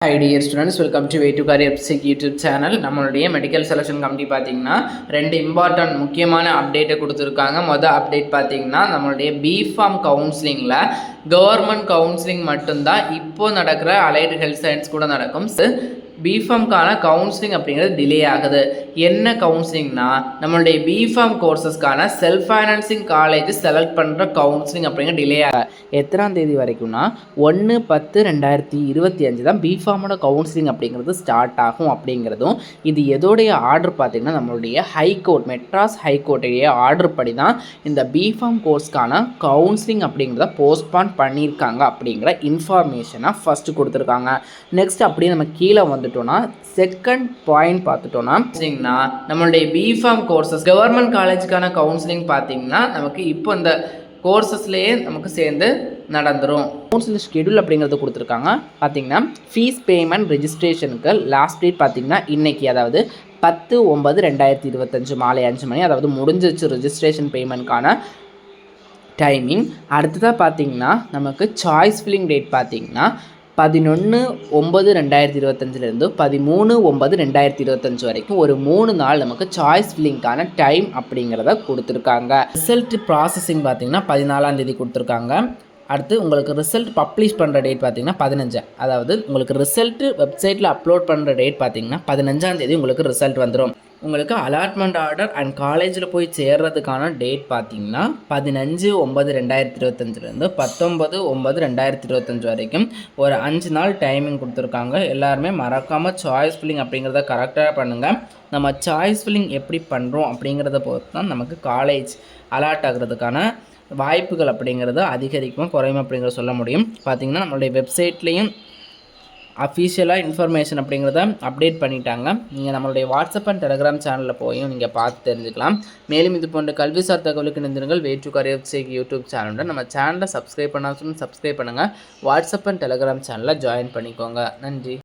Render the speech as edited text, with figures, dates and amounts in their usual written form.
Hi dear students, welcome to Way to Career YouTube channel. நம்மளுடைய medical selection committee பார்த்தீங்கன்னா ரெண்டு important முக்கியமான அப்டேட்டை கொடுத்துருக்காங்க. மொதல் அப்டேட் பார்த்தீங்கன்னா நம்மளுடைய பிஃபார்ம் கவுன்சிலிங்கில் கவர்மெண்ட் கவுன்சிலிங் மட்டும்தான் இப்போ நடக்கிற அலைடு ஹெல்த் சயின்ஸ் கூட நடக்கும். பிஃபார்ம்கான கவுன்சிலிங் அப்படிங்கிறது டிலே ஆகுது. என்ன கவுன்சிலிங்னா நம்மளுடைய பிஃபார்ம் கோர்சஸ்க்கான செல்ஃப் ஃபைனான்சிங் காலேஜ் செலக்ட் பண்ணுற கவுன்சிலிங் அப்படிங்கிற டிலே ஆக எத்தனாம் தேதி வரைக்கும்னா 1/10/2025 தான் பிஃபார்மோட கவுன்சிலிங் அப்படிங்கிறது ஸ்டார்ட் ஆகும் அப்படிங்கிறதும், இது எதோடைய ஆர்டர் பார்த்திங்கன்னா நம்மளுடைய ஹைகோர்ட் மெட்ராஸ் ஹைகோர்ட்டுடைய ஆர்டர் படி தான் இந்த பிஃபார்ம் கோர்ஸ்க்கான கவுன்சிலிங் அப்படிங்கிறத போஸ்ட்பான் பண்ணியிருக்காங்க அப்படிங்கிற இன்ஃபர்மேஷனாக ஃபஸ்ட்டு கொடுத்துருக்காங்க. நெக்ஸ்ட் அப்படியே நம்ம கீழே செகண்ட் பாயிண்ட் பார்த்துட்டோம்னா நம்மளுடைய பிஃபார்ம் கோர்சஸ் கவர்மெண்ட் காலேஜுக்கான கவுன்சிலிங் பார்த்தீங்கன்னா நமக்கு இப்போ இந்த கோர்சஸ்லேயே நமக்கு சேர்ந்து நடந்துடும். கவுன்சிலிங் ஷெடியூல் அப்படிங்கிறது கொடுத்துருக்காங்க. பார்த்தீங்கன்னா ஃபீஸ் பேமெண்ட் ரெஜிஸ்ட்ரேஷனுக்கு லாஸ்ட் டேட் பார்த்தீங்கன்னா இன்றைக்கி, அதாவது 10/9/2025 மாலை 5 மணி, அதாவது முடிஞ்சிச்சு ரெஜிஸ்ட்ரேஷன் பேமெண்ட்கான டைமிங். அடுத்ததாக பார்த்தீங்கன்னா நமக்கு சாய்ஸ் ஃபில்லிங் டேட் பார்த்தீங்கன்னா 11/9/2025 13/9/2025 வரைக்கும் ஒரு 3 நாள் நமக்கு சாய்ஸ் ஃபில்லிங்கான டைம் அப்படிங்கிறத கொடுத்துருக்காங்க. ரிசல்ட் ப்ராசஸிங் பார்த்தீங்கன்னா 14ஆம் தேதி கொடுத்துருக்காங்க. அடுத்து உங்களுக்கு ரிசல்ட் பப்ளிஷ் பண்ணுற டேட் பார்த்தீங்கன்னா 15, அதாவது உங்களுக்கு ரிசல்ட்டு வெப்சைட்டில் அப்லோட் பண்ணுற டேட் பார்த்தீங்கன்னா 15ஆம் தேதி உங்களுக்கு ரிசல்ட் வந்துடும். உங்களுக்கு அலாட்மெண்ட் ஆர்டர் அண்ட் காலேஜில் போய் சேர்றதுக்கான டேட் பார்த்தீங்கன்னா 15/9/2025 19/9/2025 வரைக்கும் ஒரு 5 நாள் டைமிங் கொடுத்துருக்காங்க. எல்லாருமே மறக்காமல் சாய்ஸ் ஃபில்லிங் அப்படிங்கிறத கரெக்டாக பண்ணுங்கள். நம்ம சாய்ஸ் ஃபில்லிங் எப்படி பண்ணுறோம் அப்படிங்கிறத பொறுத்து தான் நமக்கு காலேஜ் அலாட் ஆகிறதுக்கான வாய்ப்புகள் அப்படிங்கிறது அதிகரிக்கும் குறையும் அப்படிங்கிறத சொல்ல முடியும். பார்த்திங்கன்னா நம்மளுடைய வெப்சைட்லேயும் அஃபீஷியலாக இன்ஃபர்மேஷன் அப்படிங்கிறத அப்டேட் பண்ணிட்டாங்க. நீங்கள் நம்மளுடைய வாட்ஸ்அப் அண்ட் டெலிகிராம் சேனலில் போயும் நீங்கள் பார்த்து தெரிஞ்சுக்கலாம். மேலும் இது போன்ற கல்விசார் தகவலுக்கு நினைந்திருங்கள் வே டு கரியர் யூடியூப் சேனலில் நம்ம சேனலை சப்ஸ்கிரைப் பண்ணாலும் சப்ஸ்கிரைப் பண்ணுங்கள். வாட்ஸ்அப் அண்ட் டெலிகிராம் சேனலில் ஜாயின் பண்ணிக்கோங்க. நன்றி.